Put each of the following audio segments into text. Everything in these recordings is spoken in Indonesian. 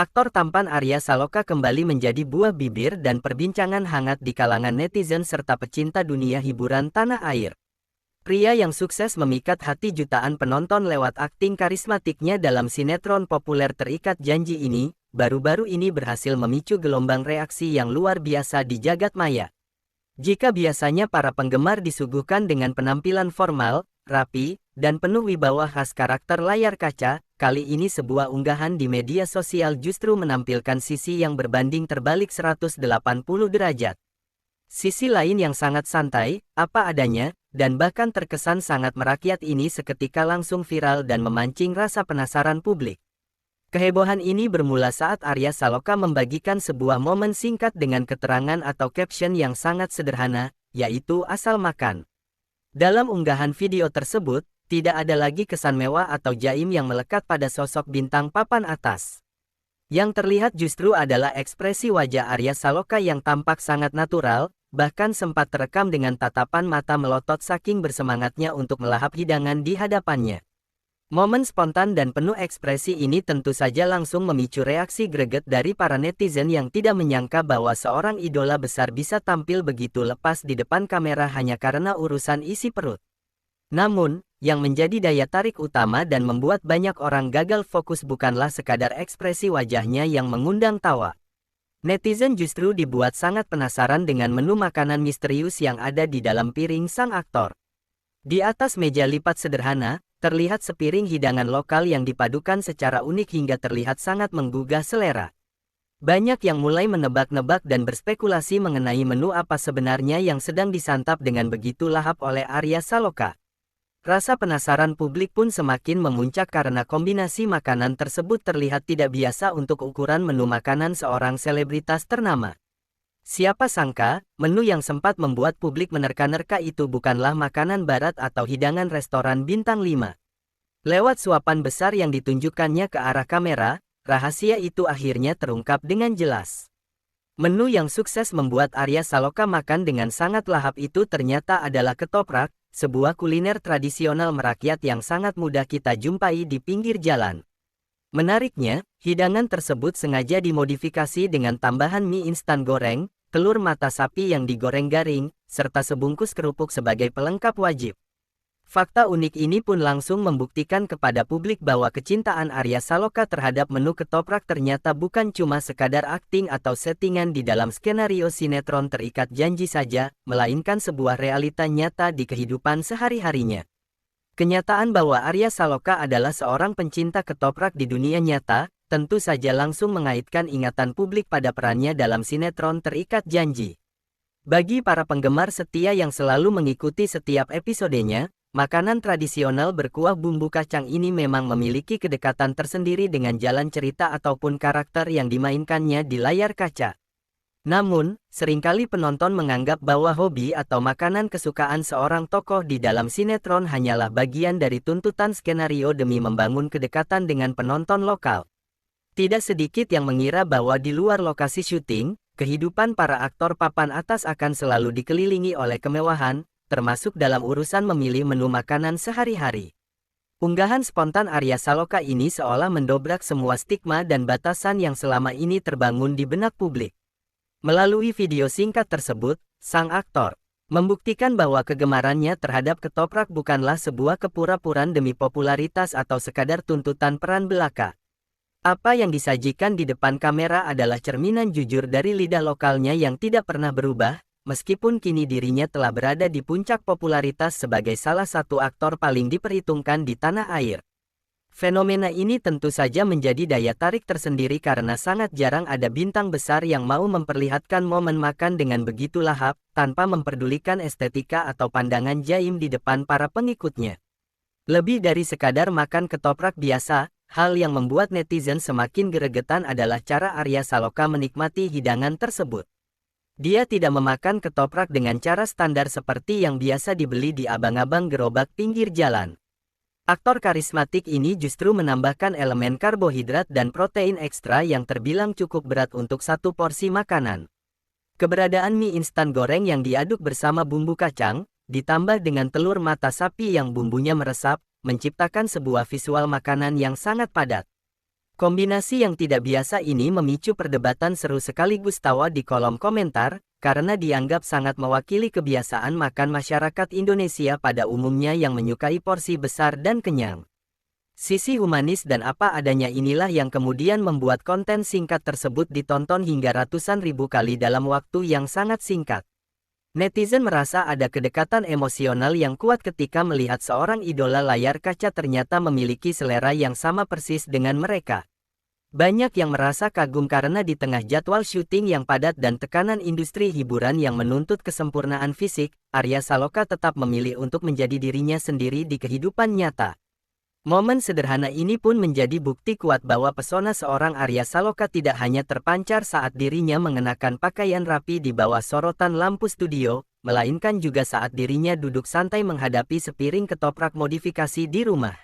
Aktor tampan Arya Saloka kembali menjadi buah bibir dan perbincangan hangat di kalangan netizen serta pecinta dunia hiburan tanah air. Pria yang sukses memikat hati jutaan penonton lewat akting karismatiknya dalam sinetron populer Terikat Janji ini, baru-baru ini berhasil memicu gelombang reaksi yang luar biasa di jagat maya. Jika biasanya para penggemar disuguhkan dengan penampilan formal, rapi, dan penuh wibawa khas karakter layar kaca, kali ini sebuah unggahan di media sosial justru menampilkan sisi yang berbanding terbalik 180 derajat. Sisi lain yang sangat santai, apa adanya, dan bahkan terkesan sangat merakyat ini seketika langsung viral dan memancing rasa penasaran publik. Kehebohan ini bermula saat Arya Saloka membagikan sebuah momen singkat dengan keterangan atau caption yang sangat sederhana, yaitu asal makan. Dalam unggahan video tersebut, tidak ada lagi kesan mewah atau jaim yang melekat pada sosok bintang papan atas. Yang terlihat justru adalah ekspresi wajah Arya Saloka yang tampak sangat natural, bahkan sempat terekam dengan tatapan mata melotot saking bersemangatnya untuk melahap hidangan di hadapannya. Momen spontan dan penuh ekspresi ini tentu saja langsung memicu reaksi greget dari para netizen yang tidak menyangka bahwa seorang idola besar bisa tampil begitu lepas di depan kamera hanya karena urusan isi perut. Namun, yang menjadi daya tarik utama dan membuat banyak orang gagal fokus bukanlah sekadar ekspresi wajahnya yang mengundang tawa. Netizen justru dibuat sangat penasaran dengan menu makanan misterius yang ada di dalam piring sang aktor. Di atas meja lipat sederhana, terlihat sepiring hidangan lokal yang dipadukan secara unik hingga terlihat sangat menggugah selera. Banyak yang mulai menebak-nebak dan berspekulasi mengenai menu apa sebenarnya yang sedang disantap dengan begitu lahap oleh Arya Saloka. Rasa penasaran publik pun semakin memuncak karena kombinasi makanan tersebut terlihat tidak biasa untuk ukuran menu makanan seorang selebritas ternama. Siapa sangka, menu yang sempat membuat publik menerka-nerka itu bukanlah makanan barat atau hidangan restoran bintang 5. Lewat suapan besar yang ditunjukkannya ke arah kamera, rahasia itu akhirnya terungkap dengan jelas. Menu yang sukses membuat Arya Saloka makan dengan sangat lahap itu ternyata adalah ketoprak, sebuah kuliner tradisional merakyat yang sangat mudah kita jumpai di pinggir jalan. Menariknya, hidangan tersebut sengaja dimodifikasi dengan tambahan mie instan goreng, telur mata sapi yang digoreng garing, serta sebungkus kerupuk sebagai pelengkap wajib. Fakta unik ini pun langsung membuktikan kepada publik bahwa kecintaan Arya Saloka terhadap menu ketoprak ternyata bukan cuma sekadar akting atau settingan di dalam skenario sinetron Terikat Janji saja, melainkan sebuah realita nyata di kehidupan sehari-harinya. Kenyataan bahwa Arya Saloka adalah seorang pencinta ketoprak di dunia nyata, tentu saja langsung mengaitkan ingatan publik pada perannya dalam sinetron Terikat Janji. Bagi para penggemar setia yang selalu mengikuti setiap episodenya, makanan tradisional berkuah bumbu kacang ini memang memiliki kedekatan tersendiri dengan jalan cerita ataupun karakter yang dimainkannya di layar kaca. Namun, seringkali penonton menganggap bahwa hobi atau makanan kesukaan seorang tokoh di dalam sinetron hanyalah bagian dari tuntutan skenario demi membangun kedekatan dengan penonton lokal. Tidak sedikit yang mengira bahwa di luar lokasi syuting, kehidupan para aktor papan atas akan selalu dikelilingi oleh kemewahan, termasuk dalam urusan memilih menu makanan sehari-hari. Unggahan spontan Arya Saloka ini seolah mendobrak semua stigma dan batasan yang selama ini terbangun di benak publik. Melalui video singkat tersebut, sang aktor membuktikan bahwa kegemarannya terhadap ketoprak bukanlah sebuah kepura-puraan demi popularitas atau sekadar tuntutan peran belaka. Apa yang disajikan di depan kamera adalah cerminan jujur dari lidah lokalnya yang tidak pernah berubah, meskipun kini dirinya telah berada di puncak popularitas sebagai salah satu aktor paling diperhitungkan di tanah air. Fenomena ini tentu saja menjadi daya tarik tersendiri karena sangat jarang ada bintang besar yang mau memperlihatkan momen makan dengan begitu lahap, tanpa memperdulikan estetika atau pandangan jaim di depan para pengikutnya. Lebih dari sekadar makan ketoprak biasa, hal yang membuat netizen semakin gregetan adalah cara Arya Saloka menikmati hidangan tersebut. Dia tidak memakan ketoprak dengan cara standar seperti yang biasa dibeli di abang-abang gerobak pinggir jalan. Aktor karismatik ini justru menambahkan elemen karbohidrat dan protein ekstra yang terbilang cukup berat untuk satu porsi makanan. Keberadaan mie instan goreng yang diaduk bersama bumbu kacang, ditambah dengan telur mata sapi yang bumbunya meresap, menciptakan sebuah visual makanan yang sangat padat. Kombinasi yang tidak biasa ini memicu perdebatan seru sekaligus tawa di kolom komentar, karena dianggap sangat mewakili kebiasaan makan masyarakat Indonesia pada umumnya yang menyukai porsi besar dan kenyang. Sisi humanis dan apa adanya inilah yang kemudian membuat konten singkat tersebut ditonton hingga ratusan ribu kali dalam waktu yang sangat singkat. Netizen merasa ada kedekatan emosional yang kuat ketika melihat seorang idola layar kaca ternyata memiliki selera yang sama persis dengan mereka. Banyak yang merasa kagum karena di tengah jadwal syuting yang padat dan tekanan industri hiburan yang menuntut kesempurnaan fisik, Arya Saloka tetap memilih untuk menjadi dirinya sendiri di kehidupan nyata. Momen sederhana ini pun menjadi bukti kuat bahwa pesona seorang Arya Saloka tidak hanya terpancar saat dirinya mengenakan pakaian rapi di bawah sorotan lampu studio, melainkan juga saat dirinya duduk santai menghadapi sepiring ketoprak modifikasi di rumah.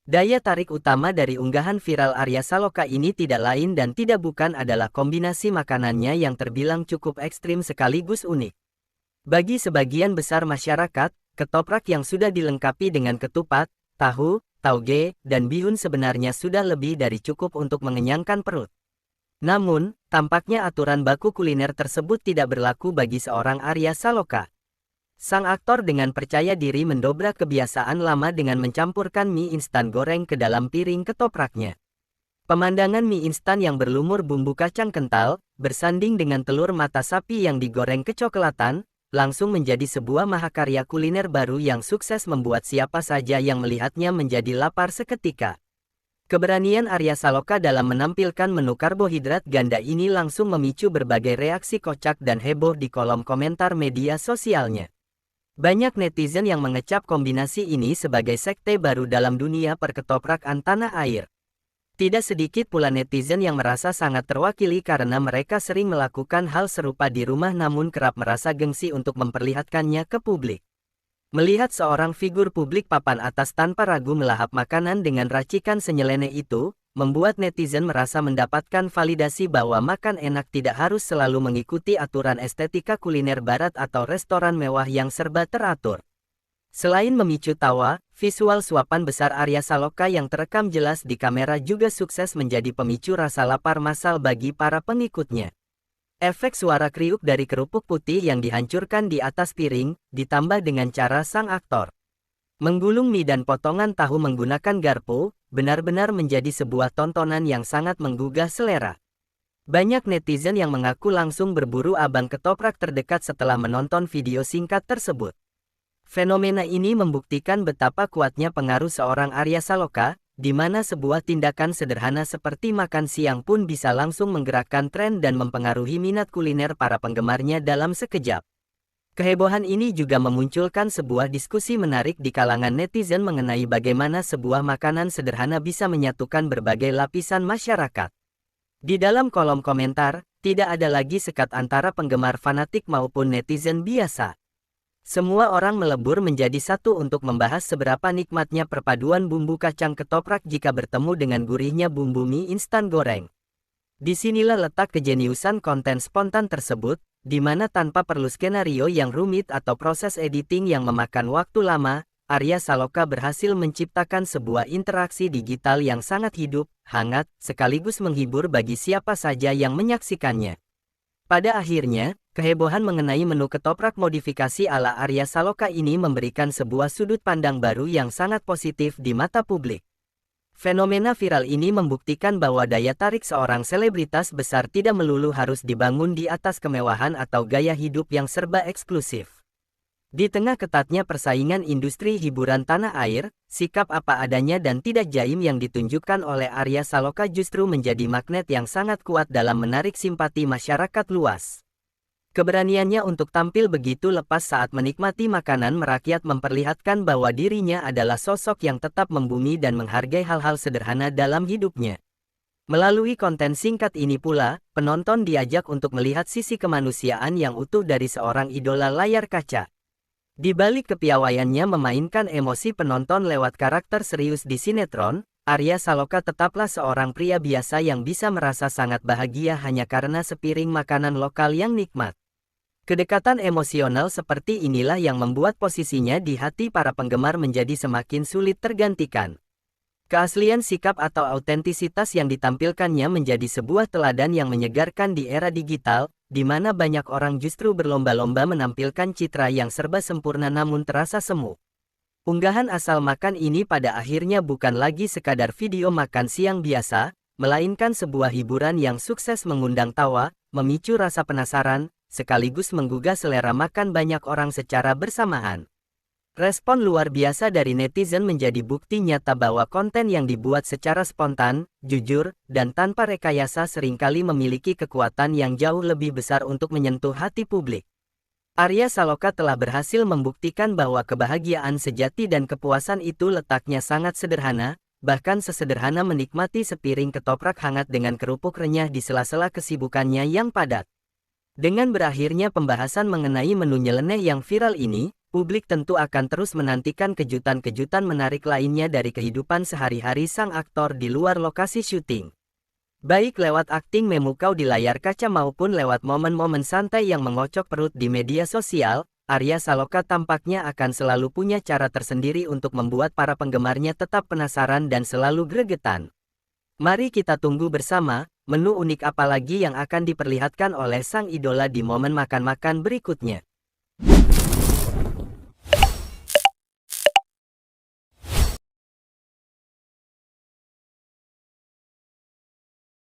Daya tarik utama dari unggahan viral Arya Saloka ini tidak lain dan tidak bukan adalah kombinasi makanannya yang terbilang cukup ekstrim sekaligus unik. Bagi sebagian besar masyarakat, ketoprak yang sudah dilengkapi dengan ketupat, tahu, tauge, dan bihun sebenarnya sudah lebih dari cukup untuk mengenyangkan perut. Namun, tampaknya aturan baku kuliner tersebut tidak berlaku bagi seorang Arya Saloka. Sang aktor dengan percaya diri mendobrak kebiasaan lama dengan mencampurkan mie instan goreng ke dalam piring ketopraknya. Pemandangan mie instan yang berlumur bumbu kacang kental, bersanding dengan telur mata sapi yang digoreng kecoklatan, langsung menjadi sebuah mahakarya kuliner baru yang sukses membuat siapa saja yang melihatnya menjadi lapar seketika. Keberanian Arya Saloka dalam menampilkan menu karbohidrat ganda ini langsung memicu berbagai reaksi kocak dan heboh di kolom komentar media sosialnya. Banyak netizen yang mengecap kombinasi ini sebagai sekte baru dalam dunia perketoprakan tanah air. Tidak sedikit pula netizen yang merasa sangat terwakili karena mereka sering melakukan hal serupa di rumah namun kerap merasa gengsi untuk memperlihatkannya ke publik. Melihat seorang figur publik papan atas tanpa ragu melahap makanan dengan racikan senyeleneh itu, membuat netizen merasa mendapatkan validasi bahwa makan enak tidak harus selalu mengikuti aturan estetika kuliner barat atau restoran mewah yang serba teratur. Selain memicu tawa, visual suapan besar Arya Saloka yang terekam jelas di kamera juga sukses menjadi pemicu rasa lapar massal bagi para pengikutnya. Efek suara kriuk dari kerupuk putih yang dihancurkan di atas piring, ditambah dengan cara sang aktor menggulung mie dan potongan tahu menggunakan garpu, benar-benar menjadi sebuah tontonan yang sangat menggugah selera. Banyak netizen yang mengaku langsung berburu abang ketoprak terdekat setelah menonton video singkat tersebut. Fenomena ini membuktikan betapa kuatnya pengaruh seorang Arya Saloka, di mana sebuah tindakan sederhana seperti makan siang pun bisa langsung menggerakkan tren dan mempengaruhi minat kuliner para penggemarnya dalam sekejap. Kehebohan ini juga memunculkan sebuah diskusi menarik di kalangan netizen mengenai bagaimana sebuah makanan sederhana bisa menyatukan berbagai lapisan masyarakat. Di dalam kolom komentar, tidak ada lagi sekat antara penggemar fanatik maupun netizen biasa. Semua orang melebur menjadi satu untuk membahas seberapa nikmatnya perpaduan bumbu kacang ketoprak jika bertemu dengan gurihnya bumbu mie instan goreng. Disinilah letak kejeniusan konten spontan tersebut, di mana tanpa perlu skenario yang rumit atau proses editing yang memakan waktu lama, Arya Saloka berhasil menciptakan sebuah interaksi digital yang sangat hidup, hangat, sekaligus menghibur bagi siapa saja yang menyaksikannya. Pada akhirnya, kehebohan mengenai menu ketoprak modifikasi ala Arya Saloka ini memberikan sebuah sudut pandang baru yang sangat positif di mata publik. Fenomena viral ini membuktikan bahwa daya tarik seorang selebritas besar tidak melulu harus dibangun di atas kemewahan atau gaya hidup yang serba eksklusif. Di tengah ketatnya persaingan industri hiburan tanah air, sikap apa adanya dan tidak jaim yang ditunjukkan oleh Arya Saloka justru menjadi magnet yang sangat kuat dalam menarik simpati masyarakat luas. Keberaniannya untuk tampil begitu lepas saat menikmati makanan merakyat memperlihatkan bahwa dirinya adalah sosok yang tetap membumi dan menghargai hal-hal sederhana dalam hidupnya. Melalui konten singkat ini pula, penonton diajak untuk melihat sisi kemanusiaan yang utuh dari seorang idola layar kaca. Di balik kepiawaiannya memainkan emosi penonton lewat karakter serius di sinetron, Arya Saloka tetaplah seorang pria biasa yang bisa merasa sangat bahagia hanya karena sepiring makanan lokal yang nikmat. Kedekatan emosional seperti inilah yang membuat posisinya di hati para penggemar menjadi semakin sulit tergantikan. Keaslian sikap atau autentisitas yang ditampilkannya menjadi sebuah teladan yang menyegarkan di era digital, di mana banyak orang justru berlomba-lomba menampilkan citra yang serba sempurna namun terasa semu. Unggahan asal makan ini pada akhirnya bukan lagi sekadar video makan siang biasa, melainkan sebuah hiburan yang sukses mengundang tawa, memicu rasa penasaran, sekaligus menggugah selera makan banyak orang secara bersamaan. Respon luar biasa dari netizen menjadi bukti nyata bahwa konten yang dibuat secara spontan, jujur, dan tanpa rekayasa seringkali memiliki kekuatan yang jauh lebih besar untuk menyentuh hati publik. Arya Saloka telah berhasil membuktikan bahwa kebahagiaan sejati dan kepuasan itu letaknya sangat sederhana, bahkan sesederhana menikmati sepiring ketoprak hangat dengan kerupuk renyah di sela-sela kesibukannya yang padat. Dengan berakhirnya pembahasan mengenai menu nyeleneh yang viral ini, publik tentu akan terus menantikan kejutan-kejutan menarik lainnya dari kehidupan sehari-hari sang aktor di luar lokasi syuting. Baik lewat akting memukau di layar kaca maupun lewat momen-momen santai yang mengocok perut di media sosial, Arya Saloka tampaknya akan selalu punya cara tersendiri untuk membuat para penggemarnya tetap penasaran dan selalu gregetan. Mari kita tunggu bersama, menu unik apa lagi yang akan diperlihatkan oleh sang idola di momen makan-makan berikutnya.